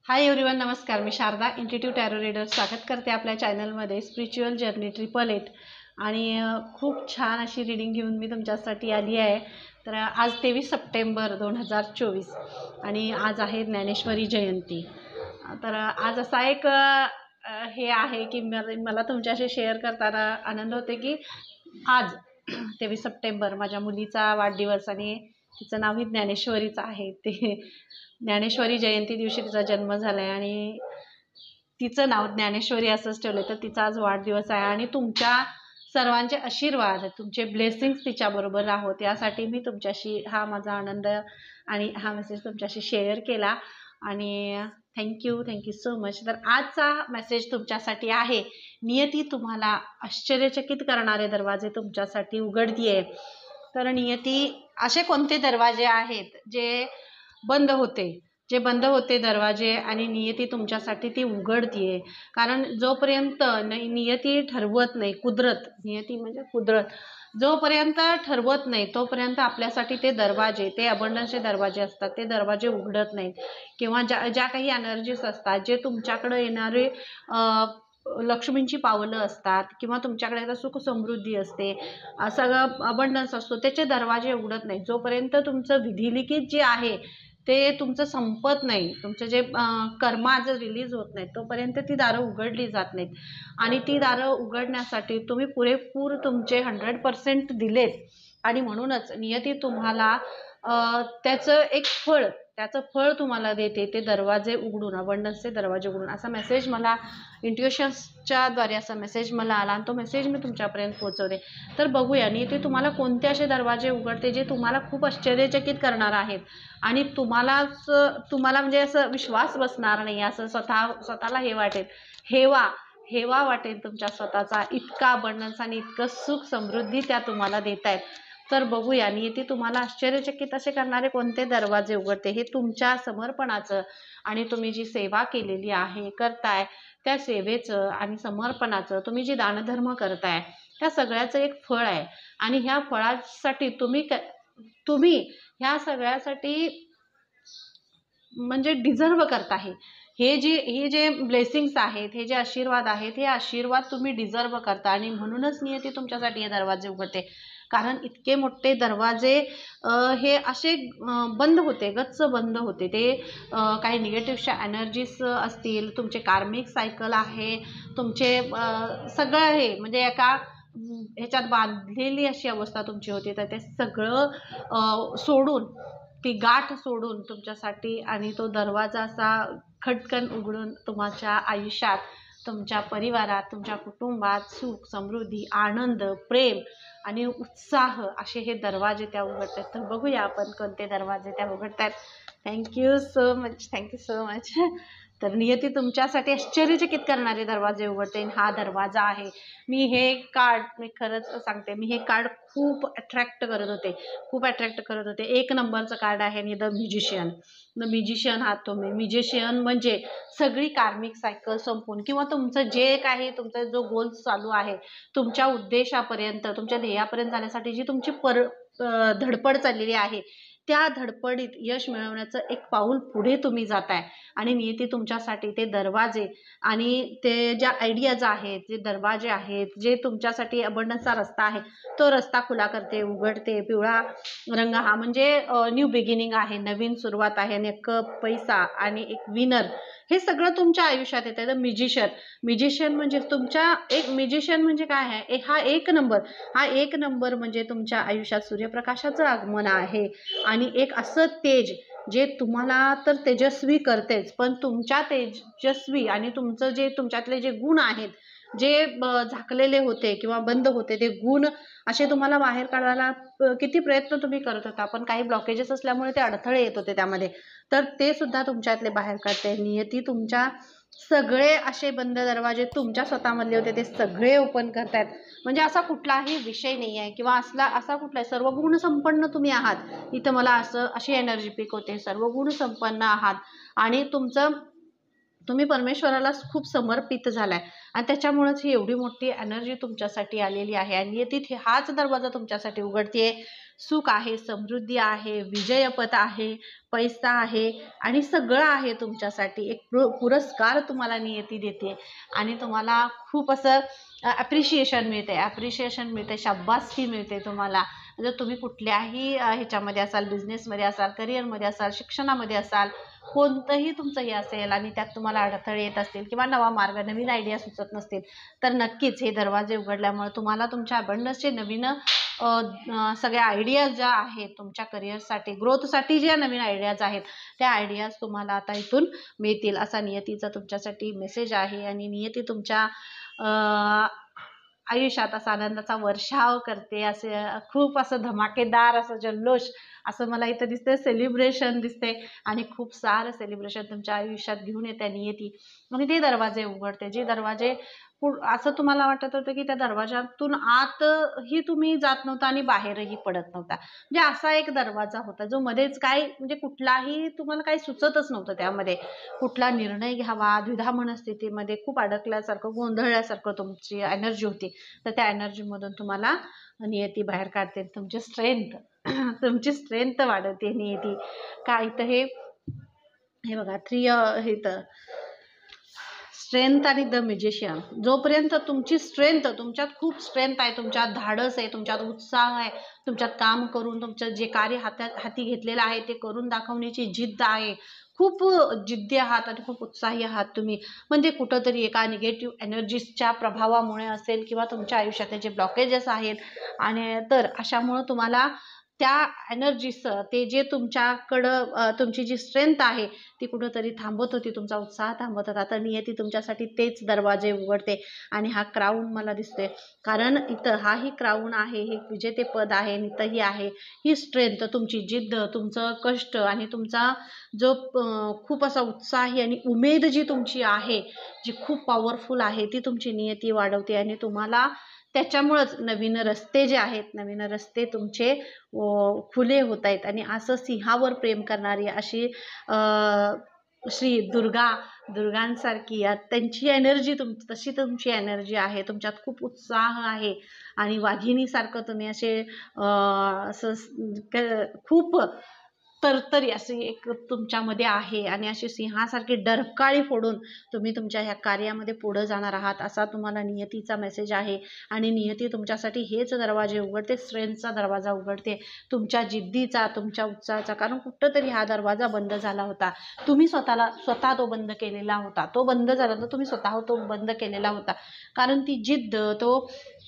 Hi everyone, नमस्कार. मी Sharda, इंट्युटिव्ह tarot reader. स्वागत करते आपल्या चॅनलमध्ये स्पिरिच्युअल जर्नी 888. आणि खूप छान अशी रीडिंग घेऊन मी तुमच्यासाठी आली आहे. तर आज 23 सप्टेंबर 2024 आणि आज आहे ज्ञानेश्वरी जयंती. तर आज असा एक हे आहे की मला तुमच्याशी शेअर करताना आनंद होते की आज 23 सप्टेंबर माझ्या मुलीचा वाढदिवस आणि तिचं नावही ज्ञानेश्वरीच आहे. ते ज्ञानेश्वरी जयंती दिवशी तिचा जन्म झाला आहे आणि तिचं नाव ज्ञानेश्वरी असंच ठेवलं. तर तिचा आज वाढदिवस आहे आणि तुमच्या सर्वांचे आशीर्वाद, तुमचे ब्लेसिंग्स तिच्याबरोबर राहोत यासाठी मी तुमच्याशी हा माझा आनंद आणि हा मेसेज तुमच्याशी शेअर केला. आणि थँक्यू सो मच. तर आजचा मेसेज तुमच्यासाठी आहे, नियती तुम्हाला आश्चर्यचकित करणारे दरवाजे तुमच्यासाठी उघडतीये. तर नियती असे कोणते दरवाजे आहेत जे बंद होते दरवाजे आणि नियती तुमच्यासाठी ती उघडतीये. कारण जोपर्यंत नियती ठरवत नाही, नियती म्हणजे कुदरत जोपर्यंत ठरवत नाही तोपर्यंत आपल्यासाठी ते दरवाजे, ते अबंडन्सचे दरवाजे असतात, ते दरवाजे उघडत नाहीत. किंवा ज्या काही एनर्जीज असतात, जे तुमच्याकडे येणारे लक्ष्मींची पावलं असतात किंवा तुमच्याकडे सुख समृद्धी असते, सगळं अबंडन्स असतो, त्याचे दरवाजे उघडत नाही जोपर्यंत तुमचं विधिलिखित जे आहे ते तुमचं संपत नाही, तुमचं जे कर्मा जर रिलीज होत नाही तोपर्यंत ती दारं उघडली जात नाहीत. आणि ती दारं उघडण्यासाठी तुम्ही पुरेपूर तुमचे 100% दिलेत. आणि म्हणूनच नियती तुम्हाला त्याचं फळ तुम्हाला देते, ते दरवाजे उघडून, अबंडन्सचे दरवाजे उघडून. असा मेसेज मला इंट्युशन्सच्या द्वारे असा मेसेज मला आला आणि तो मेसेज मी तुमच्यापर्यंत पोहोचवते. तर बघूया नियती तुम्हाला कोणते असे दरवाजे उघडते जे तुम्हाला खूप आश्चर्यचकित करणार आहेत आणि तुम्हाला म्हणजे असं विश्वास बसणार नाही, असं स्वतःला हे वाटेल, हेवा वाटेल तुमच्या स्वतःचा, इतका अबंडन्स आणि इतकं सुख समृद्धी त्या तुम्हाला देत आहेत. तर बघूया नियती तुम्हाला आश्चर्यचकित असे करणारे कोणते दरवाजे उघडते. हे तुमच्या समर्पणाचं आणि तुम्ही जी सेवा केलेली आहे, करताय, त्या सेवेचं आणि समर्पणाचं, तुम्ही जी दानधर्म करताय त्या सगळ्याचं एक फळ आहे. आणि ह्या फळासाठी तुम्ही ह्या सगळ्यासाठी म्हणजे डिझर्व करताय. हे जे ब्लेसिंग्स आहेत, हे जे आशीर्वाद आहेत, हे आशीर्वाद तुम्ही डिझर्व करता आणि म्हणूनच नियती तुमच्यासाठी हे दरवाजे उघडते. कारण इतके मोठे दरवाजे हे असे बंद होते, गच्च बंद होते. ते काही निगेटिव्ह एनर्जीज असतील, तुमचे कार्मिक सायकल आहे, तुमचे सगळं हे म्हणजे एका ह्याच्यात बांधलेली अशी अवस्था तुमची होती. तर ते सगळं सोडून, ती गाठ सोडून तुमच्यासाठी आणि तो दरवाजा असा खटकन उघडून तुमच्या आयुष्यात, तुमच्या परिवारात, तुमच्या कुटुंबात सुख समृद्धी, आनंद, प्रेम आणि उत्साह असे हे दरवाजे त्या उघडतात. तर बघूया आपण कोणते दरवाजे त्या उघडतात. Thank you so much. तर नियती तुमच्यासाठी आश्चर्यचकित करणारे दरवाजे उघडते. हा दरवाजा आहे. मी खरंच सांगते, मी हे कार्ड खूप अट्रॅक्ट करत होते. 1 नंबरचं कार्ड आहे द म्युजिशियन आहात तुम्ही. म्युजिशियन म्हणजे सगळी कार्मिक सायकल संपून किंवा तुमचं जे काही तुमचा जो गोल चालू आहे, तुमच्या उद्देशापर्यंत, तुमच्या ध्येयापर्यंत जाण्यासाठी जी तुमची धडपड चाललेली आहे, त्या धडपडीत यश मिळवण्याचं एक पाऊल पुढे तुम्ही जाताय. आणि नियती तुमच्यासाठी ते दरवाजे आणि ते ज्या आयडियाज आहेत, जे दरवाजे आहेत, जे तुमच्यासाठी अबंडन्सचा रस्ता आहे, तो रस्ता खुला करते, उघडते. पिवळा रंग हा म्हणजे न्यू बिगिनिंग आहे, नवीन सुरुवात आहे. आणि कप, पैसा आणि एक विनर हे सगळं तुमच्या आयुष्यात येतं. तर म्युजिशियन म्हणजे म्युजिशियन म्हणजे काय आहे, हा एक नंबर म्हणजे तुमच्या आयुष्यात सूर्यप्रकाशाचं आगमन आहे. आणि एक असं तेज जे तुम्हाला तर तेजस्वी करतेच, पण तुमच्या तेजस्वी आणि तुमच्यातले जे गुण आहेत, जे झाकलेले होते किंवा बंद होते, ते गुण असे तुम्हाला बाहेर काढायला किती प्रयत्न तुम्ही करत होता, पण काही ब्लॉकेजेस असल्यामुळे ते अडथळे येत होते त्यामध्ये. तर ते सुद्धा तुमच्यातले बाहेर काढते. नियती तुमच्या सगळे असे बंद दरवाजे तुमच्या स्वतःमधले होते ते सगळे ओपन करतायत. म्हणजे असा कुठलाही विषय नाही आहे किंवा असा कुठलाही, सर्व गुण संपन्न तुम्ही आहात. इथं मला अशी एनर्जी पिक होते, सर्व गुण संपन्न आहात आणि तुम्ही परमेश्वराला खूप समर्पित झालाय आणि त्याच्यामुळेच ही एवढी मोठी एनर्जी तुमच्यासाठी आलेली आहे. आणि तिथे हाच दरवाजा तुमच्यासाठी उघडतीये. सुख आहे, समृद्धी आहे, विजयपथ आहे, पैसा आहे आणि सगळं आहे तुमच्यासाठी. एक पुरस्कार तुम्हाला नियती देते आणि तुम्हाला खूप असं ॲप्रिशिएशन मिळते, शाबासकी मिळते तुम्हाला. जर तुम्ही कुठल्याही ह्याच्यामध्ये असाल, बिझनेसमध्ये असाल, करिअरमध्ये असाल, शिक्षणामध्ये असाल, कोणतंही तुमचं हे असेल आणि त्यात तुम्हाला अडथळे येत असतील किंवा नवा मार्ग, नवीन आयडिया सुचत नसतील, तर नक्कीच हे दरवाजे उघडल्यामुळे तुम्हाला तुमच्या अबंडन्सचे नवीन सगळ्या आयडियाज ज्या आहेत तुमच्या करिअरसाठी, ग्रोथसाठी ज्या नवीन आयडियाज आहेत, त्या आयडियाज तुम्हाला आता इथून मिळतील असा नियतीचा तुमच्यासाठी मेसेज आहे. आणि नियती तुमच्या आयुष्यात असा आनंदाचा वर्षाव करते. असे खूप असं धमाकेदार असं जल्लोष असं मला इथं दिसतंय, सेलिब्रेशन दिसते आणि खूप सारं सेलिब्रेशन तुमच्या आयुष्यात घेऊन येते नियती. आणि ते दरवाजे उघडते, जे दरवाजे असं तुम्हाला वाटत होतं की त्या दरवाजातून आतही तुम्ही जात नव्हता आणि बाहेरही पडत नव्हता. म्हणजे असा एक दरवाजा होता जो मध्येच काय म्हणजे कुठलाही तुम्हाला काही सुचतच नव्हतं, त्यामध्ये कुठला निर्णय घ्यावा, द्विधा मनस्थितीमध्ये खूप अडकल्यासारखं, गोंधळल्यासारखं तुमची एनर्जी होती. तर त्या एनर्जीमधून तुम्हाला नियती बाहेर काढते, तुमची स्ट्रेंथ तुमची स्ट्रेंथ वाढवते नियती. काय इथं हे बघा, हे तर स्ट्रेंथ आणि द मॅजिशियन. जोपर्यंत तुमची स्ट्रेंथ, तुमच्यात खूप स्ट्रेंथ आहे, तुमच्यात धाडस आहे, तुमच्यात उत्साह आहे, तुमच्यात काम करून तुमचं जे कार्य हाती घेतलेलं आहे ते करून दाखवण्याची जिद्द आहे, खूप जिद्दी आहात आणि खूप उत्साही आहात तुम्ही. म्हणजे कुठंतरी एका निगेटिव्ह एनर्जीजच्या प्रभावामुळे असेल किंवा तुमच्या आयुष्यातले जे ब्लॉकेजेस आहेत आणि तर अशामुळं तुम्हाला त्या एनर्जीचं ते जे तुमच्याकडं तुमची जी स्ट्रेंथ आहे ती कुठंतरी थांबत होती, तुमचा उत्साह थांबत होता. तर नियती तुमच्यासाठी तेच दरवाजे उघडते आणि हा क्राऊन मला दिसतोय, कारण इथं हाही क्राऊन आहे, हे विजेते पद आहे, इथंही आहे ही स्ट्रेंथ, तुमची जिद्द, तुमचं कष्ट आणि तुमचा जो खूप असा उत्साही आणि उमेद जी तुमची आहे, जी खूप पॉवरफुल आहे, ती तुमची नियती वाढवते आणि तुम्हाला त्याच्यामुळंच नवीन रस्ते जे आहेत, नवीन रस्ते तुमचे खुले होत आहेत. आणि असं सिंहावर प्रेम करणारी अशी श्री दुर्गांसारखी त्यांची एनर्जी तशी तुमची एनर्जी आहे, तुमच्यात खूप उत्साह आहे आणि वाघिणीसारखं तुम्ही असे खूप तरतरी अशी एक तुमच्यामध्ये आहे आणि अशी सिंहासारखी डरकाळी फोडून तुम्ही तुमच्या ह्या कार्यामध्ये पुढे जाणार आहात, असा तुम्हाला नियतीचा मेसेज आहे. आणि नियती तुमच्यासाठी हेच दरवाजे उघडते, स्ट्रेंथचा दरवाजा उघडते, तुमच्या जिद्दीचा, तुमच्या उत्साहाचा. कारण कुठंतरी हा दरवाजा बंद झाला होता, तुम्ही स्वतः तो बंद केलेला होता. तो बंद झाला तर तुम्ही स्वतः तो बंद केलेला होता, कारण ती जिद्द,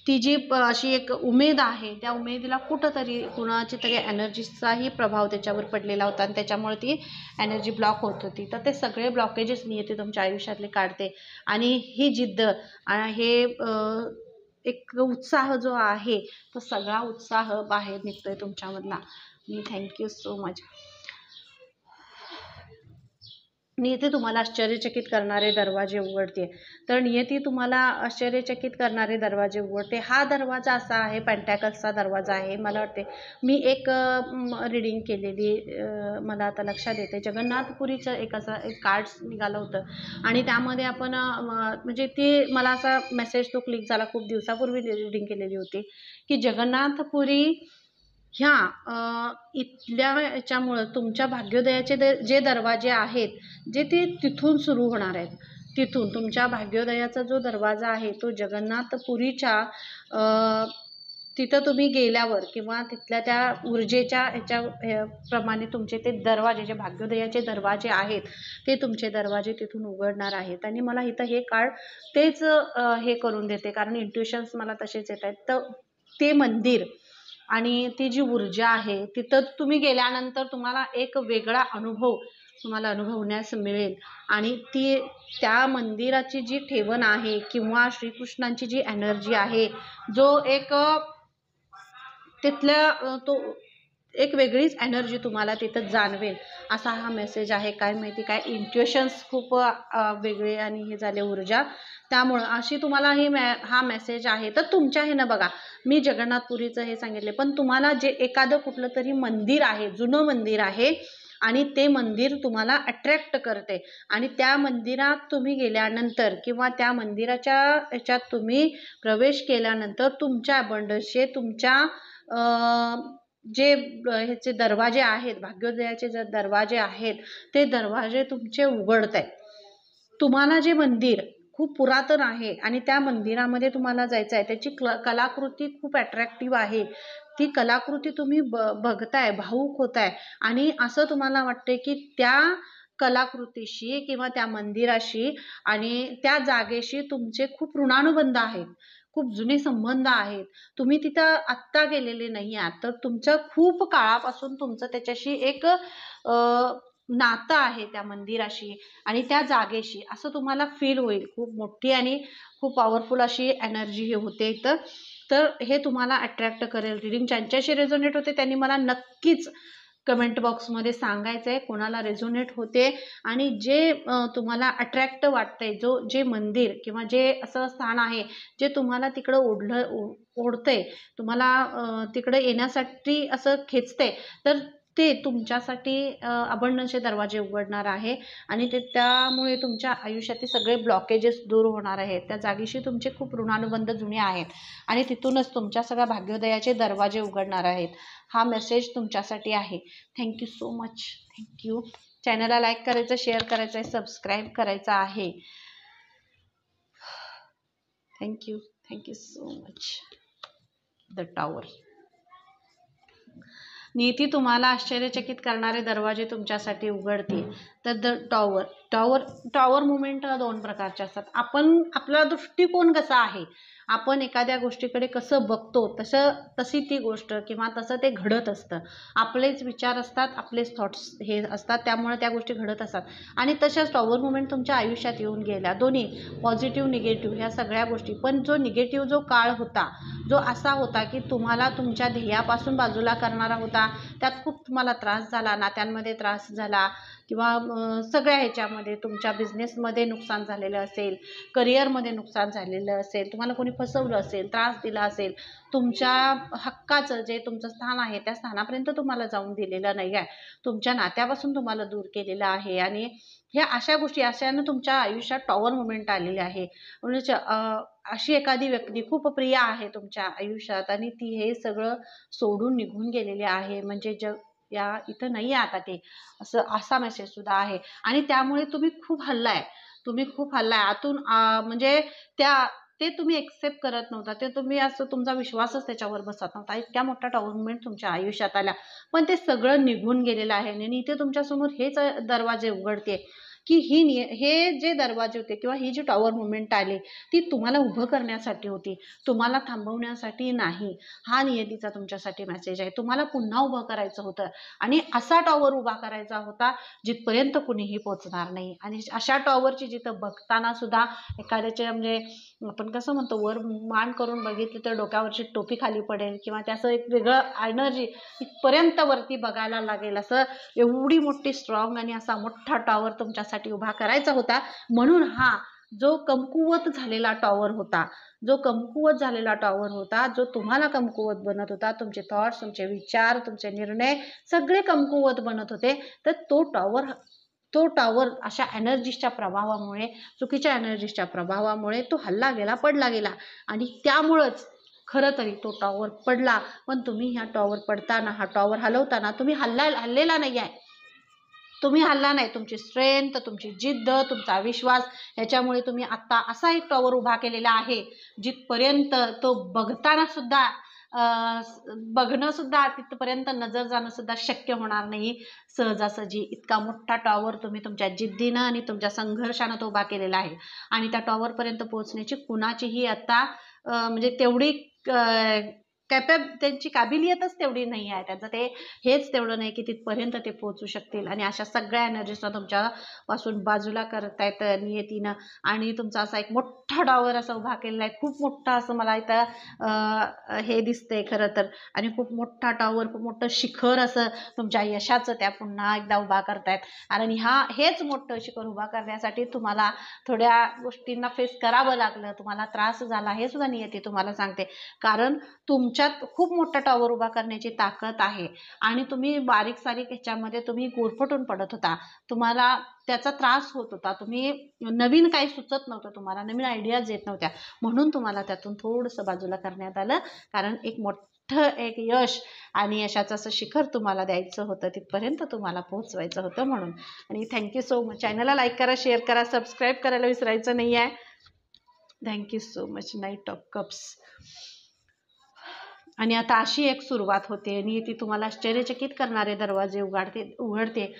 ती जी अशी एक उमेद आहे, त्या उमेदीला कुठंतरी कुणाची तरी एनर्जीचाही प्रभाव त्याच्यावर पडलेला होता आणि त्याच्यामुळे ती एनर्जी ब्लॉक होत होती. तर ते सगळे ब्लॉकेजेस नियती तुमच्या आयुष्यातले काढते आणि ही जिद्द हे एक उत्साह जो आहे तो सगळा उत्साह बाहेर निघतोय तुमच्यामधला. मी थँक्यू सो मच. नियती तुम्हाला आश्चर्यचकित करणारे दरवाजे उघडते. तर नियती तुम्हाला आश्चर्यचकित करणारे दरवाजे उघडते. हा दरवाजा असा आहे, पेंटॅकल्सचा दरवाजा आहे. मला वाटते मी एक रीडिंग केलेली, मला आता लक्षात येते, जगन्नाथपुरीचं एक कार्ड्स निघालं होतं आणि त्यामध्ये आपण म्हणजे ते मला असा मेसेज तो क्लिक झाला, खूप दिवसापूर्वी रीडिंग केलेली होती की जगन्नाथपुरी ह्या इथल्या याच्यामुळं तुमच्या भाग्योदयाचे जे दरवाजे आहेत, जे ते तिथून सुरू होणार आहेत. तिथून तुमच्या भाग्योदयाचा जो दरवाजा आहे तो जगन्नाथपुरीच्या तिथं तुम्ही गेल्यावर किंवा तिथल्या त्या ऊर्जेच्या प्रमाणे तुमचे ते दरवाजे, जे भाग्योदयाचे दरवाजे आहेत ते तुमचे दरवाजे तिथून उघडणार आहेत. आणि मला इथं हे कार्ड तेच हे करून देते, कारण इंट्युशन्स मला तसेच येत आहेत. तर ते मंदिर आणि ती जी ऊर्जा आहे तिथं तुम्ही गेल्यानंतर तुम्हाला एक वेगळा अनुभव तुम्हाला अनुभवण्यास मिळेल. आणि त्या मंदिराची जी ठेवण आहे किंवा श्रीकृष्णांची जी एनर्जी आहे, जो एक तिथल्या तो एक वेगळीच एनर्जी तुम्हाला तिथं जाणवेल, असा हा मेसेज आहे. काय माहिती काय इंट्युशन्स खूप वेगळे आणि हे झाले ऊर्जा, त्यामुळं अशी तुम्हाला हा मेसेज आहे. तर तुमच्या हे ना बघा, मी जगन्नाथपुरीचं हे सांगितले, पण तुम्हाला जे एखादं कुठलं तरी मंदिर आहे, जुनं मंदिर आहे आणि ते मंदिर तुम्हाला अट्रॅक्ट करते आणि त्या मंदिरात तुम्ही गेल्यानंतर किंवा त्या मंदिराच्या ह्याच्यात तुम्ही प्रवेश केल्यानंतर तुमच्या अबंडन्सचे, तुमच्या जे ह्याचे दरवाजे आहेत, भाग्योदयाचे जे दरवाजे आहेत, ते दरवाजे तुमचे उघडत आहेत. तुम्हाला जे मंदिर खूप पुरातन आहे आणि त्या मंदिरामध्ये तुम्हाला जायचं आहे, त्याची कलाकृती खूप अट्रॅक्टिव्ह आहे. ती कलाकृती तुम्ही बघताय, भावूक होताय आणि असं तुम्हाला वाटतंय की त्या कलाकृतीशी किंवा त्या मंदिराशी आणि त्या जागेशी तुमचे खूप ऋणानुबंध आहेत. खूप जुने संबंध आहेत. तुम्ही तिथं आत्ता गेलेले नाही आहात, तर तुमचं खूप काळापासून तुमचं त्याच्याशी एक नातं आहे त्या मंदिराशी आणि त्या जागेशी, असं तुम्हाला फील होईल. खूप मोठी आणि खूप पॉवरफुल अशी एनर्जी हे होते इथं. तर हे तुम्हाला अट्रॅक्ट करेल. रीडिंग ज्यांच्याशी रेझोनेट होते त्यांनी मला नक्कीच कमेंट बॉक्समध्ये सांगायचं आहे कोणाला रेझोनेट होते आणि जे तुम्हाला अट्रॅक्ट वाटतंय, जे मंदिर किंवा जे असं स्थान आहे जे तुम्हाला तिकडं ओढतंय, तुम्हाला तिकडे येण्यासाठी असं खेचतंय, तर ते तुमच्यासाठी अबंडन्सचे दरवाजे उघडणार आहे आणि त्यामुळे तुमच्या आयुष्यातील सगळे ब्लॉकेजेस दूर होणार आहेत. त्या जागेशी तुमचे खूप ऋणानुबंध जुने आहेत आणि तिथूनच तुमच्या सगळ्या भाग्योदयाचे दरवाजे उघडणार आहेत. हा मेसेज तुमच्यासाठी आहे. Thank you so much. थँक्यू. चॅनलला लाईक करायचं, शेअर करायचं आहे, सबस्क्राईब करायचं आहे. Thank you. Thank you so much. The tower. नियती तुम्हाला आश्चर्यचकित करणारे दरवाजे तुमच्यासाठी उघडते. तर द टॉवर. टॉवर मुवमेंट 2 प्रकारचे असतात. आपला दृष्टिकोन कसा आहे, आपण एखाद्या गोष्टीकडे कसं बघतो तशी ती गोष्ट किंवा तसं ते घडत असतं. आपलेच विचार असतात, आपलेच थॉट्स हे असतात, त्यामुळे त्या गोष्टी घडत असतात आणि तशाच टॉवर मुवमेंट तुमच्या आयुष्यात येऊन गेल्या. दोन्ही पॉझिटिव्ह निगेटिव्ह ह्या सगळ्या गोष्टी. पण जो निगेटिव्ह जो काळ होता, जो असा होता की तुम्हाला तुमच्या ध्येयापासून बाजूला करणारा होता, त्यात खूप तुम्हाला त्रास झाला, नात्यांमध्ये त्रास झाला किंवा सगळ्या ह्याच्यामध्ये तुमच्या बिझनेसमध्ये नुकसान झालेलं असेल, करिअरमध्ये नुकसान झालेलं असेल, तुम्हाला कोणी फसवलं असेल, त्रास दिला असेल, तुमच्या हक्काचं जे तुमचं स्थान आहे त्या स्थानापर्यंत तुम्हाला जाऊन दिलेलं नाही आहे, तुमच्या नात्यापासून तुम्हाला दूर केलेलं आहे आणि ह्या अशा गोष्टी अशानं तुमच्या आयुष्यात टॉवर मुवमेंट आलेली आहे. म्हणजे अशी एखादी व्यक्ती खूप प्रिय आहे तुमच्या आयुष्यात आणि ती हे सगळं सोडून निघून गेलेली आहे, म्हणजे जग या इथं नाही आहे आता ते, असा मेसेज सुद्धा आहे आणि त्यामुळे तुम्ही खूप हल्लाय आतून, म्हणजे ते तुम्ही एक्सेप्ट करत नव्हता, ते तुम्ही असं तुमचा विश्वासच त्याच्यावर बसत नव्हता. इतक्या मोठा टॉवर मुवमेंट तुमच्या आयुष्यात आला, पण ते सगळं निघून गेलेलं आहे आणि इथे तुमच्यासमोर हेच दरवाजे उघडते की हे जे दरवाजे होते किंवा ही जी टॉवर मुवमेंट आली ती तुम्हाला उभं करण्यासाठी होती, तुम्हाला थांबवण्यासाठी नाही. हा नियतीचा तुमच्यासाठी मेसेज आहे. तुम्हाला पुन्हा उभं करायचं होतं आणि असा टॉवर उभा करायचा होता जिथपर्यंत कुणीही पोचणार नाही आणि अशा टॉवरची जिथं बघताना सुद्धा एखाद्याचे म्हणजे आपण कसं म्हणतो, वर मान करून बघितलं तर डोक्यावरची टोपी खाली पडेल किंवा त्याचं एक वेगळं एनर्जी इथपर्यंत वरती बघायला लागेल, असं एवढी मोठी स्ट्रॉंग आणि असा मोठा टॉवर तुमच्यासाठी उभा करायचा होता. म्हणून हा जो कमकुवत झालेला टॉवर होता, जो तुम्हाला कमकुवत बनत होता, तुमचे थॉट्स, तुमचे विचार, तुमचे निर्णय सगळे कमकुवत बनत होते, तर तो टॉवर अशा एनर्जीच्या प्रभावामुळे, चुकीच्या एनर्जीच्या प्रभावामुळे तो पडला गेला आणि त्यामुळंच खरं तरी तो टॉवर पडला. पण तुम्ही ह्या टॉवर पडताना, हा टॉवर हलवताना तुम्ही हल्लेला नाही आहे. तुम्ही हल्ला नाही. तुमची स्ट्रेंथ, तुमची जिद्द, तुमचा विश्वास याच्यामुळे तुम्ही आत्ता असा एक टॉवर उभा केलेला आहे जिथपर्यंत तो बघणं सुद्धा तिथपर्यंत नजर जाणं सुद्धा शक्य होणार नाही सहजासहजी. इतका मोठा टॉवर तुम्ही तुमच्या जिद्दीनं आणि तुमच्या संघर्षानं तो उभा केलेला आहे आणि त्या टॉवरपर्यंत पोहोचण्याची कुणाचीही आता म्हणजे तेवढी त्यांची काबिलियतच तेवढी नाही आहे, त्यांचं ते हेच तेवढं नाही की तिथपर्यंत ते पोहोचू शकतील आणि अशा सगळ्या एनर्जीजना तुमच्यापासून बाजूला करतायत नियतीनं आणि तुमचा असा एक मोठा टॉवर असा उभा केलेला आहे, खूप मोठा असं मला इथं हे दिसतंय खरं तर. आणि खूप मोठा टॉवर, खूप मोठं शिखर असं तुमच्या यशाचं त्या पुन्हा एकदा उभा करतायत आणि हेच मोठं शिखर उभा करण्यासाठी तुम्हाला थोड्या गोष्टींना फेस करावं लागलं, तुम्हाला त्रास झाला, हे सुद्धा नियती तुम्हाला सांगते. कारण तुमच्यात खूप मोठा टॉवर उभा करण्याची ताकद आहे आणि तुम्ही बारीक सारीक ह्याच्यामध्ये तुम्ही गुरफटून पडत होता, तुम्हाला त्याचा त्रास होत होता, तुम्ही नवीन काही सुचत नव्हतं, तुम्हाला नवीन आयडियाज येत नव्हत्या, म्हणून तुम्हाला त्यातून थोडंसं बाजूला करण्यात आलं. कारण एक मोठा मोठं एक यश आणि यशाचं असं शिखर तुम्हाला द्यायचं होतं, तिथपर्यंत तुम्हाला पोहोचवायचं होतं म्हणून. आणि थँक्यू सो मच. चॅनलला लाईक करा, शेअर करा, सबस्क्राईब करायला विसरायचं नाही आहे. Thank you so much. Night of cups. आणि आता अशी एक सुरुवात होते आणि ती तुम्हाला आश्चर्यचकित करणारे दरवाजे उघडते.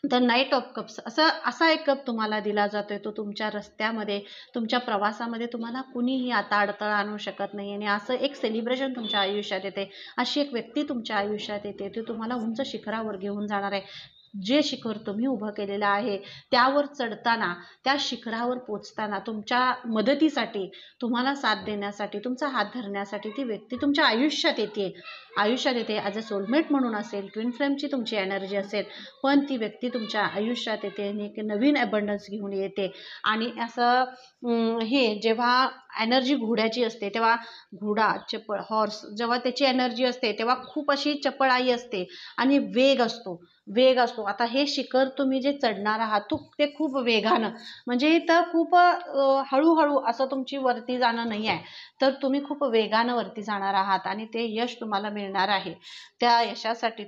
तर नाईट ऑफ कप्स असा एक कप तुम्हाला दिला जातोय. तो तुमच्या रस्त्यामध्ये, तुमच्या प्रवासामध्ये तुम्हाला कुणीही आता अडथळा आणू शकत नाही. आणि असं एक सेलिब्रेशन तुमच्या आयुष्यात येते, अशी एक व्यक्ती तुमच्या आयुष्यात येते, ती तुम्हाला उंच शिखरावर घेऊन जाणार आहे. जे शिखर तुम्ही उभं केलेलं आहे त्यावर चढताना, त्या शिखरावर पोचताना तुमच्या मदतीसाठी, तुम्हाला साथ देण्यासाठी, तुमचा हात धरण्यासाठी ती व्यक्ती तुमच्या आयुष्यात येते. ॲज अ सोलमेट म्हणून असेल, ट्विन फ्लेमची तुमची एनर्जी असेल, पण ती व्यक्ती तुमच्या आयुष्यात येते आणि एक नवीन ॲबंडन्स घेऊन येते. आणि असं हे जेव्हा एनर्जी घोड्याची असते तेव्हा घोडा चपळ, हॉर्स जेव्हा त्याची एनर्जी असते तेव्हा खूप अशी चपळाई असते आणि वेग असतो. आता हे शिखर तुम्ही जे चढणार आहात ते खूप वेगानं, म्हणजे इथं खूप हळूहळू असं तुमची वरती जाणं नाही आहे, तर तुम्ही खूप वेगानं वरती जाणार आहात आणि ते यश तुम्हाला मिळणार आहे. त्या यशासाठी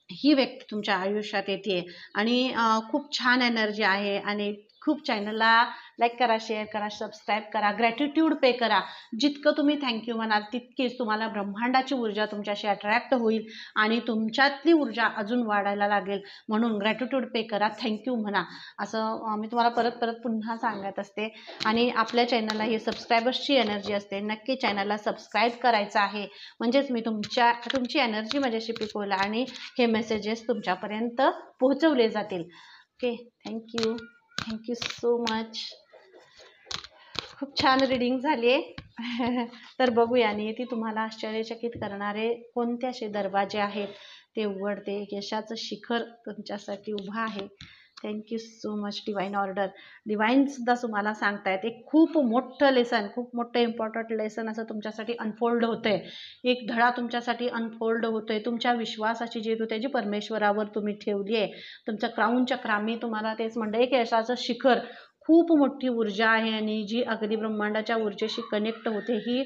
ही व्यक्ती तुमच्या आयुष्यात येते आणि खूप छान एनर्जी आहे. आणि खूप चॅनलला लाईक करा, शेअर करा, सबस्क्राईब करा, ग्रॅटिट्यूड पे करा. जितकं तुम्ही थँक्यू म्हणाल तितकीच तुम्हाला ब्रह्मांडाची ऊर्जा तुमच्याशी अट्रॅक्ट होईल आणि तुमच्यातली ऊर्जा अजून वाढायला लागेल. म्हणून ग्रॅटिट्यूड पे करा, थँक्यू म्हणा, असं मी तुम्हाला परत परत पुन्हा सांगत असते. आणि आपल्या चॅनलला ही सबस्क्रायबर्सची एनर्जी असते, नक्की चॅनलला सबस्क्राईब करायचं आहे, म्हणजेच मी तुमची एनर्जी माझ्याशी पिकवलं आणि हे मेसेजेस तुमच्यापर्यंत पोहोचवले जातील. Okay, thank you so much. खूप छान रीडिंग झाली आहे. तर बघूया, आणि ती तुम्हाला आश्चर्यचकित करणारे कोणते असे दरवाजे आहेत ते उघडते. यशाचं शिखर तुमच्यासाठी उभं आहे. Thank you so much divine order. डिवाइनसुद्धा तुम्हाला सांगतायत एक खूप मोठं लेसन, खूप मोठं इम्पॉर्टंट लेसन असं तुमच्यासाठी अनफोल्ड होतं आहे. एक धडा तुमच्यासाठी अनफोल्ड होतो आहे. तुमच्या विश्वासाची जीत होते, जी परमेश्वरावर तुम्ही ठेवली आहे. तुमचं क्राऊन चक्र, मी तुम्हाला तेच म्हणलं, एक यशाचं शिखर, खूप मोठी ऊर्जा आहे आणि जी अगदी ब्रह्मांडाच्या ऊर्जेशी कनेक्ट होते. ही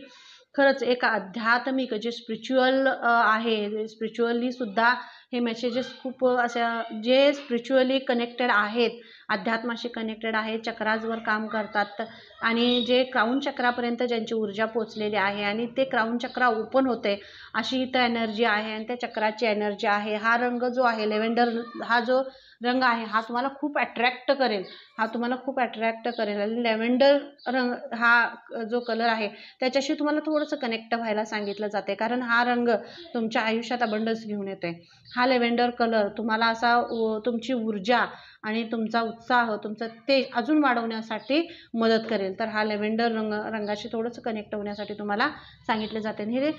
खरंच एक आध्यात्मिक जे स्पिरिच्युअल आहे, स्पिरिच्युअली सुद्धा हे मेसेजेस खूप अशा जे स्पिरिच्युअली कनेक्टेड आहेत, अध्यात्माशी कनेक्टेड आहेत, चक्राजवर काम करतात आणि जे क्राऊन चक्रापर्यंत ज्यांची ऊर्जा पोचलेली आहे आणि ते क्राऊन चक्र ओपन होते, अशी इथं एनर्जी आहे. आणि त्या चक्राची एनर्जी आहे, हा रंग जो आहे लेव्हेंडर, हा जो रंग आहे हा तुम्हाला खूप अट्रॅक्ट करेल, आणि लेव्हेंडर रंग हा जो कलर आहे त्याच्याशी तुम्हाला थोडंसं कनेक्ट व्हायला सांगितलं जाते, कारण हा रंग तुमच्या आयुष्यात अबंडन्स घेऊन येतोय. हा लेव्हेंडर कलर तुम्हाला असा तुमची ऊर्जा आणि तुमचा उत्साह, तुमचं तेज अजून वाढवण्यासाठी मदत करेल. तर हा लेव्हेंडर रंगाशी थोडंसं कनेक्ट होण्यासाठी तुम्हाला सांगितलं जाते. हे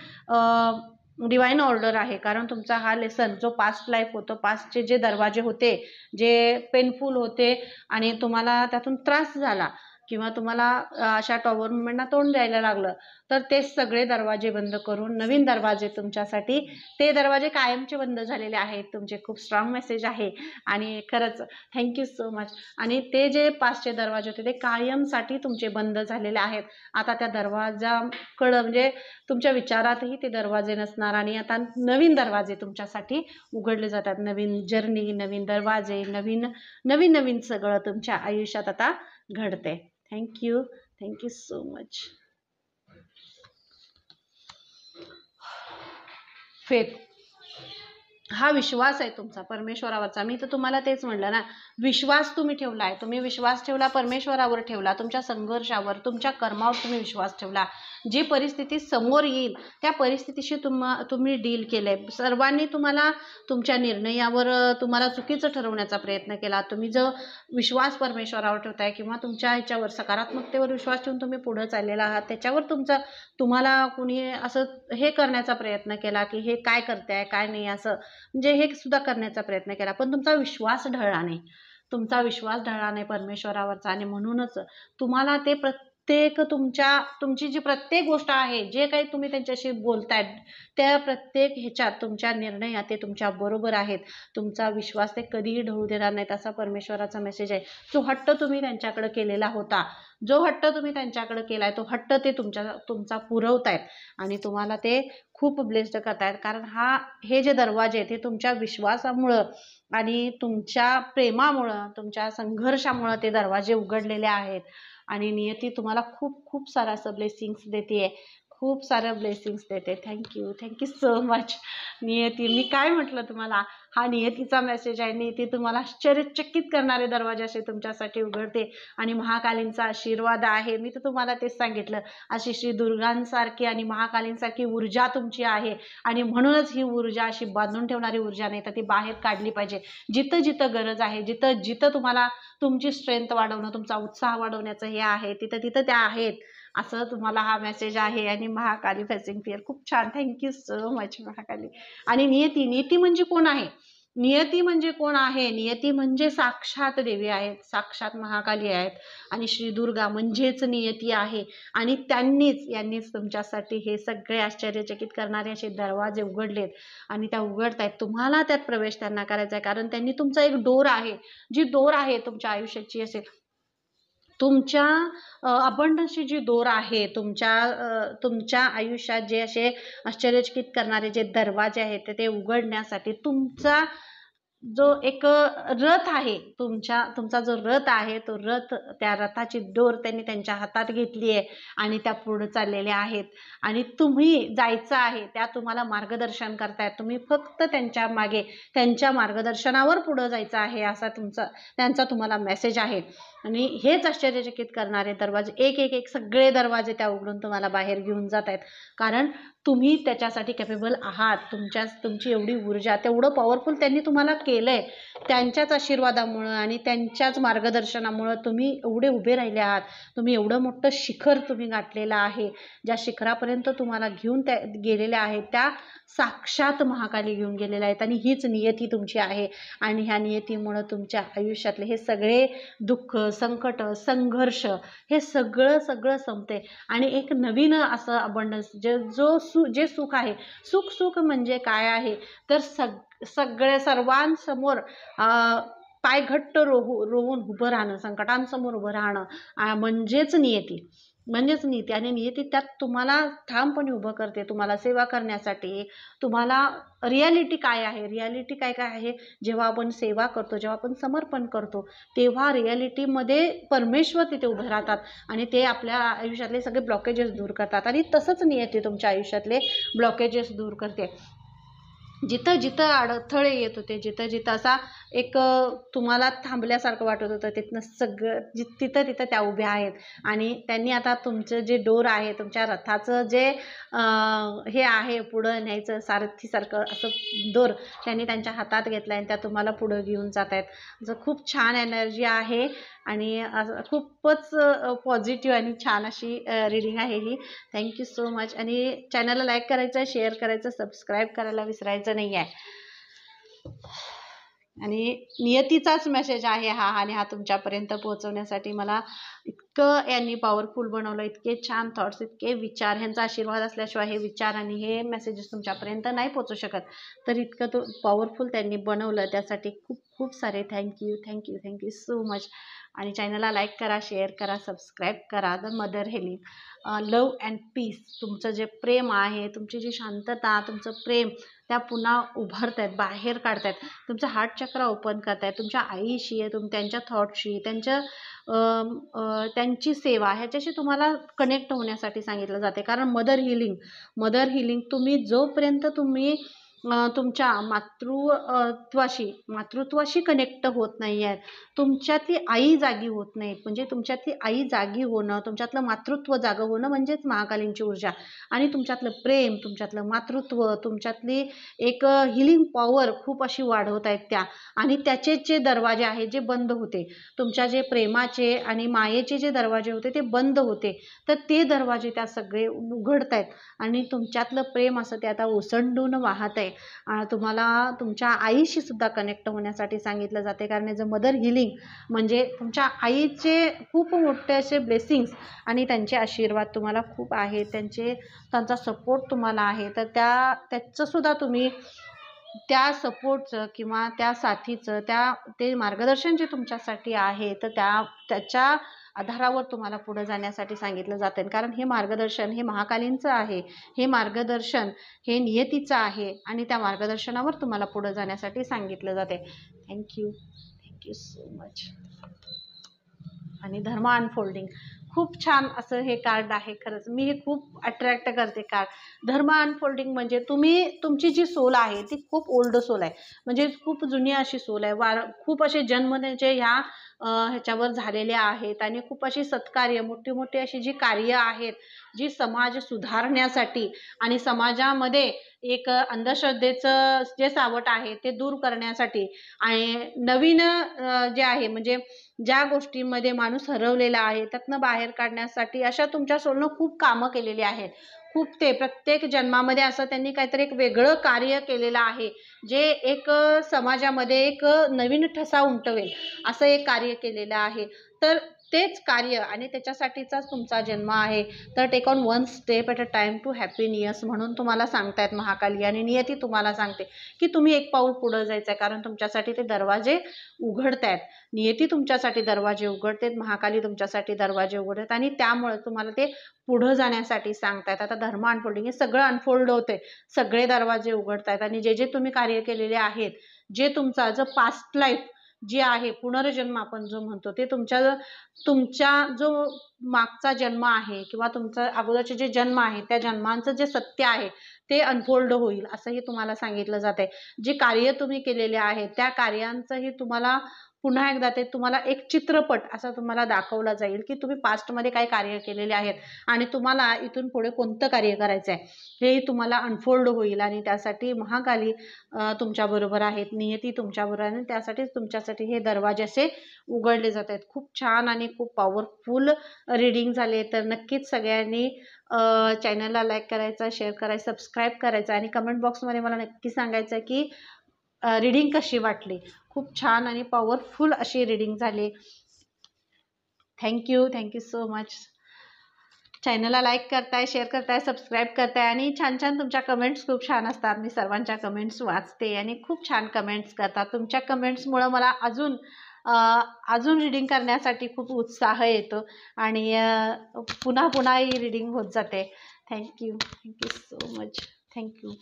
डिवाइन ऑर्डर आहे, कारण तुमचा हा लेसन जो पास्ट लाईफ होतं, पास्टचे जे दरवाजे होते, जे पेनफुल होते आणि तुम्हाला त्यातून त्रास झाला किंवा तुम्हाला अशा टॉवर मुवमेंटना तोंड द्यायला लागलं, तर ते सगळे दरवाजे बंद करून नवीन दरवाजे तुमच्यासाठी, ते दरवाजे कायमचे बंद झालेले आहेत. तुमचे खूप स्ट्रॉंग मेसेज आहे आणि खरंच थँक्यू सो मच. आणि ते जे पाचचे दरवाजे होते ते कायमसाठी तुमचे बंद झालेले आहेत. आता त्या दरवाजाकडं, म्हणजे तुमच्या विचारातही ते दरवाजे नसणार आणि आता नवीन दरवाजे तुमच्यासाठी उघडले जातात. नवीन जर्नी, नवीन दरवाजे, नवीन सगळं तुमच्या आयुष्यात आता घडते. Thank you so much. फेथ, हा विश्वास आहे तुमचा परमेश्वरावरचा. मी तर तुम्हाला तेच म्हणलं ना, विश्वास तुम्ही ठेवला आहे. तुम्ही विश्वास ठेवला, परमेश्वरावर ठेवला, तुमच्या संघर्षावर, तुमच्या कर्मावर तुम्ही विश्वास ठेवला. जी परिस्थिती समोर येईल त्या परिस्थितीशी तुम्ही डील केलंय. सर्वांनी तुम्हाला तुमच्या निर्णयावर तुम्हाला चुकीचं ठरवण्याचा प्रयत्न केला. तुम्ही जो विश्वास परमेश्वरावर ठेवताय किंवा तुमच्या ह्याच्यावर सकारात्मकतेवर विश्वास ठेवून तुम्ही पुढे चाललेला आहात, त्याच्यावर तुम्हाला कुणी असं हे करण्याचा प्रयत्न केला की हे काय करताय काय नाही, असं म्हणजे हे सुद्धा करण्याचा प्रयत्न केला, पण तुमचा विश्वास ढळला नाही परमेश्वरावरचा. आणि म्हणूनच तुम्हाला ते तुमची जी प्रत्येक गोष्ट आहे, जे काही तुम्ही त्यांच्याशी बोलताय, त्या प्रत्येक ह्याच्यात तुमच्या निर्णयात ते तुमच्या बरोबर आहेत. तुमचा विश्वास ते कधीही ढळू देणार नाहीत, असा परमेश्वराचा मेसेज आहे. जो हट्ट तुम्ही त्यांच्याकडे केलेला होता, जो हट्ट तुम्ही त्यांच्याकडे केलाय, तो हट्ट ते तुमचा पुरवतायत आणि तुम्हाला ते खूप ब्लेस्ड करतायत. कारण हे जे दरवाजे आहेत, हे तुमच्या विश्वासामुळं आणि तुमच्या प्रेमामुळं, तुमच्या संघर्षामुळं ते दरवाजे उघडलेले आहेत. आणि नियती तुम्हाला खूप खूप सारं असं ब्लेसिंग्स देते, खूप सारं ब्लेसिंग्स देते. थँक्यू सो मच नियती. मी काय म्हटलं तुम्हाला, हा नियतीचा मेसेज आहे. नियती तुम्हाला आश्चर्यचकित करणारे दरवाजे असे तुमच्यासाठी उघडते आणि महाकालींचा आशीर्वाद आहे. मी तर तुम्हाला तेच सांगितलं, अशी श्री दुर्गांसारखी आणि महाकालींसारखी ऊर्जा तुमची आहे आणि म्हणूनच ही ऊर्जा अशी बांधून ठेवणारी ऊर्जा नाही, तर ती बाहेर काढली पाहिजे. जिथं जिथं गरज आहे, जिथं जिथं तुम्हाला तुमची स्ट्रेंथ वाढवणं, तुमचा उत्साह वाढवण्याचं हे आहे, तिथं तिथं त्या आहेत. असं तुम्हाला हा मेसेज आहे. आणि महाकाली फेसिंग फिअर खूप छान. Thank you so much Mahakali. आणि नियती म्हणजे कोण आहे? नियती म्हणजे कोण आहे? नियती म्हणजे साक्षात देवी आहेत, साक्षात महाकाली आहेत आणि श्री दुर्गा म्हणजेच नियती आहे. आणि यांनीच तुमच्यासाठी हे सगळे आश्चर्यचकित करणारे असे दरवाजे उघडलेत आणि त्या उघडतायत. तुम्हाला त्यात प्रवेश त्यांना करायचा आहे, कारण त्यांनी तुमचा एक डोर आहे, जी डोर आहे तुमच्या आयुष्याची असेल, तुमच्या अबंडन्सची जी दोर आहे, तुमच्या आयुष्यात जे असे आश्चर्यचकित करणारे जे दरवाजे आहेत ते उघडण्यासाठी तुमचा जो एक रथ आहे, तुमचा जो रथ आहे, तो रथ, त्या रथाची दोर त्यांनी त्यांच्या हातात घेतली आहे आणि त्या पुढे चाललेल्या आहेत. आणि तुम्ही जायचं आहे, त्या तुम्हाला मार्गदर्शन करतायत. तुम्ही फक्त त्यांच्या मागे, त्यांच्या मार्गदर्शनावर पुढे जायचं आहे, असा त्यांचा तुम्हाला मेसेज आहे. आणि हेच आश्चर्यचकित करणारे दरवाजे, एक सगळे दरवाजे त्या उघडून तुम्हाला बाहेर घेऊन जात आहेत. कारण तुम्ही त्याच्यासाठी कॅपेबल आहात. तुमची एवढी ऊर्जा, तेवढं पॉवरफुल त्यांनी तुम्हाला केलंय. त्यांच्याच आशीर्वादामुळं आणि त्यांच्याच मार्गदर्शनामुळं तुम्ही एवढे उभे राहिले आहात. तुम्ही एवढं मोठं शिखर तुम्ही गाठलेलं आहे. ज्या शिखरापर्यंत तुम्हाला घेऊन गेलेल्या आहेत, त्या साक्षात महाकाली घेऊन गेलेल्या आहेत. आणि हीच नियती तुमची आहे. आणि ह्या नियतीमुळं तुमच्या आयुष्यातले हे सगळे दुःख, संकट, संघर्ष हे सगळं संपते आणि एक नवीन असं अबंडन्स, जे सुख आहे. सुख म्हणजे काय आहे, तर सर्वांसमोर पाय घट्ट रोवून उभं राहणं, संकटांसमोर उभं राहणं म्हणजेच नियती. आणि नियती त्यात तुम्हाला ठामपणे उभं करते, तुम्हाला सेवा करण्यासाठी. तुम्हाला रियालिटी काय आहे, रियालिटी काय आहे, जेव्हा आपण सेवा करतो, जेव्हा आपण समर्पण करतो, तेव्हा रियालिटीमध्ये परमेश्वर तिथे उभे राहतात आणि ते आपल्या आयुष्यातले सगळे ब्लॉकेजेस दूर करतात. आणि तसंच नियती तुमच्या आयुष्यातले ब्लॉकेजेस दूर करते. जिथं जिथं अडथळे येत होते, जिथं जिथं असा एक तुम्हाला थांबल्यासारखं वाटत होतं, तिथनं सगळं तिथं तिथं त्या उभ्या आहेत. आणि त्यांनी आता तुमचं जे डोर आहे, तुमच्या रथाचं जे हे आहे, पुढं न्यायचं सारथीसारखं असं डोर त्यांनी त्यांच्या हातात घेतलं आणि त्या तुम्हाला पुढं घेऊन जात आहेत. जो खूप छान एनर्जी आहे आणि खूपच पॉझिटिव्ह आणि छान अशी रीडिंग आहे ही. Thank you so much. आणि चॅनलला लाईक करायचं, शेअर करायचं, सबस्क्राईब करायला विसरायचं नाही आहे. आणि नियतीचाच मेसेज आहे हा. आणि हा तुमच्यापर्यंत पोहोचवण्यासाठी मला इतकं यांनी पॉवरफुल बनवलं, इतके छान थॉट्स, इतके विचार, ह्यांचा आशीर्वाद असल्याशिवाय हे विचार आणि हे मेसेजेस तुमच्यापर्यंत नाही पोहोचू शकत. तर इतकं पॉवरफुल त्यांनी बनवलं, त्यासाठी खूप खूप सारे थँक्यू सो मच. आणि चॅनलला लाईक करा, शेअर करा, सबस्क्राईब करा. The mother hailing, love and peace. तुमचं जे प्रेम आहे, तुमची जी शांतता, तुमचं प्रेम, त्या पुन्हा उभारतायत, बाहेर काढतायत. तुमचं हार्ट चक्र ओपन करतायत. तुमच्या आईशी, त्यांच्या थॉटशी, त्यांची सेवा, ह्याच्याशी तुम्हाला कनेक्ट होण्यासाठी सांगितलं जाते. कारण मदर हिलिंग तुम्ही जोपर्यंत तुम्ही तुमच्या मातृत्वाशी कनेक्ट होत नाही आहे, तुमच्यातली आई जागी होत नाही. म्हणजे तुमच्यातली आई जागी होणं, तुमच्यातलं मातृत्व जागं होणं म्हणजेच महाकालींची ऊर्जा. आणि तुमच्यातलं प्रेम, तुमच्यातलं मातृत्व, तुमच्यातली एक हिलिंग पॉवर खूप अशी वाढवत आहेत त्या. आणि त्याचे जे दरवाजे आहेत, जे बंद होते, तुमच्या जे प्रेमाचे आणि मायेचे जे दरवाजे होते ते बंद होते, तर ते दरवाजे त्या सगळे उघडत आहेत. आणि तुमच्यातलं प्रेम असं ते आता ओसंडून वाहत आहे. तुम्हाला तुमच्या आईशी सुद्धा कनेक्ट होण्यासाठी सांगितलं जाते, कारण याचं मदर हिलिंग म्हणजे तुमच्या आईचे खूप मोठे असे ब्लेसिंग्स आणि त्यांचे आशीर्वाद तुम्हाला खूप आहे, त्यांचा सपोर्ट तुम्हाला आहे. तर त्याचं सुद्धा तुम्ही त्या सपोर्टचं किंवा त्या साथीचं ते मार्गदर्शन जे तुमच्यासाठी आहे, तर त्याच्या आधारावर तुम्हाला पुढे जाण्यासाठी सांगितलं जातं. कारण हे मार्गदर्शन हे महाकालींचं आहे, हे मार्गदर्शन हे नियतीचं आहे आणि त्या मार्गदर्शनावर तुम्हाला पुढे जाण्यासाठी सांगितलं जाते. Thank you so much. आणि धर्म अनफोल्डिंग खूप छान असं हे कार्ड आहे. खरंच मी हे खूप अट्रॅक्ट करते कार्ड. धर्म अनफोल्डिंग म्हणजे तुमची जी सोल आहे ती खूप ओल्ड सोल आहे, म्हणजे खूप जुनी अशी सोल आहे. खूप असे जन्म त्यांचे ह्याच्यावर झालेले आहेत आणि खूप अशी सत्कार्य मोठी मोठी अशी जी कार्य आहेत, जी समाज सुधारण्यासाठी आणि समाजामध्ये एक अंधश्रद्धेचं जे सावट आहे ते दूर करण्यासाठी आणि नवीन जे आहे म्हणजे ज्या गोष्टींमध्ये माणूस हरवलेला आहे त्यातनं बाहेर काढण्यासाठी अशा तुमच्या सोलनं खूप कामं केलेली आहेत. खूप ते प्रत्येक जन्मामध्ये असं त्यांनी काहीतरी एक वेगळं कार्य केलेलं आहे, जे एक समाजामध्ये एक नवीन ठसा उमटवेल असं एक कार्य केलेलं आहे. तर तेच कार्य आणि त्याच्यासाठीचाच तुमचा जन्म आहे. तर take on one step at a time to happiness म्हणून तुम्हाला सांगतायत महाकाली आणि नियती तुम्हाला सांगते की तुम्ही एक पाऊल पुढे जायचं आहे, कारण तुमच्यासाठी ते दरवाजे उघडतायत. नियती तुमच्यासाठी दरवाजे उघडते, महाकाली तुमच्यासाठी दरवाजे उघडतात आणि त्यामुळे तुम्हाला ते पुढे जाण्यासाठी सांगतायत. आता धर्म अनफोल्डिंग हे सगळं अनफोल्ड होते, सगळे दरवाजे उघडतायत आणि जे तुम्ही कार्य केलेले आहेत, जे तुमचा जो पास्ट लाईफ जी आहे, पुनर्जन्म आपण जो म्हणतो, ते तुमच्या जो मागचा जन्म आहे किंवा तुमचा अगोदरचे जे जन्म आहे त्या जन्मांचं जे सत्य आहे ते अनफोल्ड होईल असंही तुम्हाला सांगितलं जाते. जे कार्य तुम्ही केलेले आहे त्या कार्यांचंही तुम्हाला पुन्हा एकदा ते तुम्हाला एक चित्रपट असा तुम्हाला दाखवला जाईल की तुम्ही पास्टमध्ये काय कार्य केलेले आहेत आणि तुम्हाला इथून पुढे कोणतं कार्य करायचं आहे हेही तुम्हाला अनफोल्ड होईल आणि त्यासाठी महाकाली तुमच्याबरोबर आहेत, नियती तुमच्याबरोबर आहे आणि त्यासाठीच तुमच्यासाठी हे दरवाजे असे उघडले जात आहेत. खूप छान आणि खूप पॉवरफुल रीडिंग झाले. तर नक्कीच सगळ्यांनी चॅनलला लाईक करायचा, शेअर करायचा, सबस्क्राईब करायचा आणि कमेंट बॉक्समध्ये मला नक्की सांगायचं की रीडिंग कशी वाटली. खूप छान आणि पॉवरफुल अशी रीडिंग झाली. Thank you so much. चॅनलला लाईक करताय, शेअर करताय, सबस्क्राईब करताय आणि छान छान तुमच्या कमेंट्स खूप छान असतात. मी सर्वांच्या कमेंट्स वाचते आणि खूप छान कमेंट्स करतात. तुमच्या कमेंट्समुळं मला अजून रीडिंग करण्यासाठी खूप उत्साह येतो आणि पुन्हा पुन्हा ही रीडिंग होत जाते. Thank you so much. थँक्यू.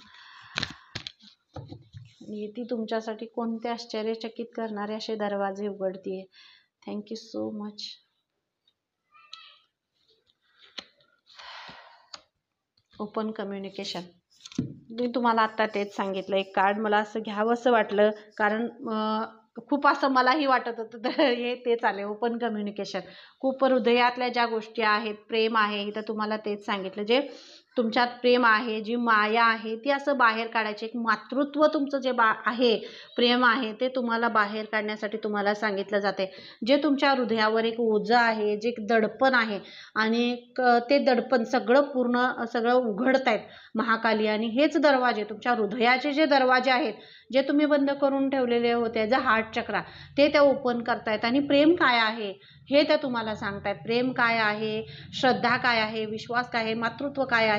नियती तुमच्यासाठी कोणते आश्चर्यचकित करणारे असे दरवाजे उघडतीये. Thank you so much. Open communication. मी तुम्हाला आता तेच सांगितलं. एक कार्ड मला असं घ्यावं असं वाटलं, कारण खूप असं मलाही वाटत होतं, तर हे तेच आले ओपन कम्युनिकेशन. खूप हृदयातल्या ज्या गोष्टी आहेत, प्रेम आहे, इथं तुम्हाला तेच सांगितलं. जे तुमच्यात प्रेम आहे, जी माया आहे ती असं बाहेर काढायची. एक मातृत्व तुमचं जे आहे, प्रेम आहे, ते तुम्हाला बाहेर काढण्यासाठी तुम्हाला सांगितलं जाते. जे तुमच्या हृदयावर एक ओझं आहे, जे एक दडपण आहे आणि ते दडपण सगळं उघडतायत महाकाली आणि हेच दरवाजे तुमच्या हृदयाचे जे दरवाजे आहेत, जे तुम्ही बंद करून ठेवलेले होते, जे हार्ट चक्रा, ते त्या ओपन करतायत. आणि प्रेम काय आहे हे त्या तुम्हाला सांगतायत. प्रेम काय आहे, श्रद्धा काय आहे, विश्वास काय आहे, मातृत्व काय आहे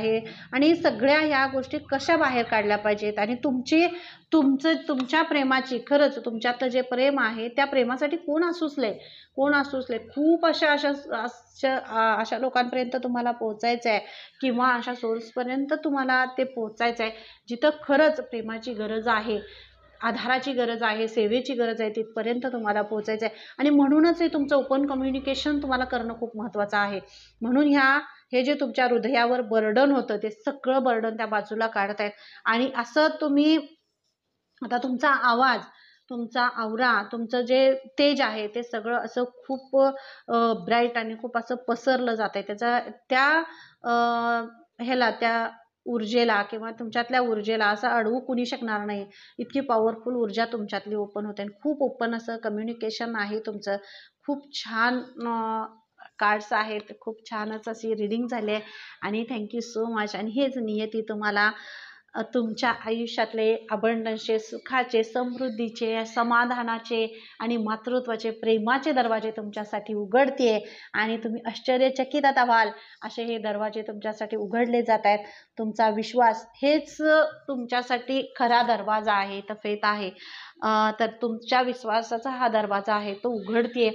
आणि सगळ्या ह्या गोष्टी कशा बाहेर काढल्या पाहिजेत आणि तुमच्या प्रेमाची, खरंच तुमच्यातलं जे प्रेम आहे त्या प्रेमासाठी कोण असूसले. खूप अशा लोकांपर्यंत तुम्हाला पोहोचायचं आहे किंवा अशा सोर्सपर्यंत तुम्हाला ते पोहोचायचं आहे जिथं खरंच प्रेमाची गरज आहे, आधाराची गरज आहे, सेवेची गरज आहे, तिथपर्यंत तुम्हाला पोहोचायचं आहे. आणि म्हणूनच हे तुमचं ओपन कम्युनिकेशन तुम्हाला करणं खूप महत्त्वाचं आहे. म्हणून हे जे तुमच्या हृदयावर बर्डन होतं ते सगळं बर्डन त्या बाजूला काढतायत आणि असं तुम्ही आता तुमचा आवाज, तुमचा औरा, तुमचं जे तेज आहे ते सगळं असं खूप ब्राईट आणि खूप असं पसरलं जात आहे. त्या ऊर्जेला किंवा तुमच्यातल्या ऊर्जेला असं अडवू कुणी शकणार नाही. इतकी पॉवरफुल ऊर्जा तुमच्यातली ओपन होते आणि खूप ओपन असं कम्युनिकेशन आहे तुमचं. खूप छान कार्ड्स आहेत, खूप छानच अशी रीडिंग झाली आहे आणि थँक्यू सो मच. आणि हेच नियती तुम्हाला तुमच्या आयुष्यातले अबंडन्सचे, सुखाचे, समृद्धीचे, समाधानाचे आणि मातृत्वाचे, प्रेमाचे दरवाजे तुमच्यासाठी उघडते आणि तुम्ही आश्चर्यचकित आता व्हाल असे हे दरवाजे तुमच्यासाठी उघडले जात आहेत. तुमचा विश्वास हेच तुमच्यासाठी खरा दरवाजा आहे, तर फेथ आहे. तर तुमच्या विश्वासाचा हा दरवाजा आहे, तो उघडते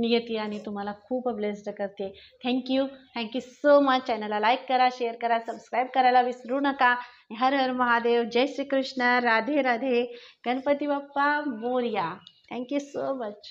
येते आणि तुम्हाला खूप ब्लेस्ड करते. Thank you so much. चॅनलला लाईक करा, शेअर करा, सबस्क्राईब करायला विसरू नका. हर हर महादेव, जय Shri Krishna, Radhe Radhe, Ganpati Bappa Morya. Thank you so much.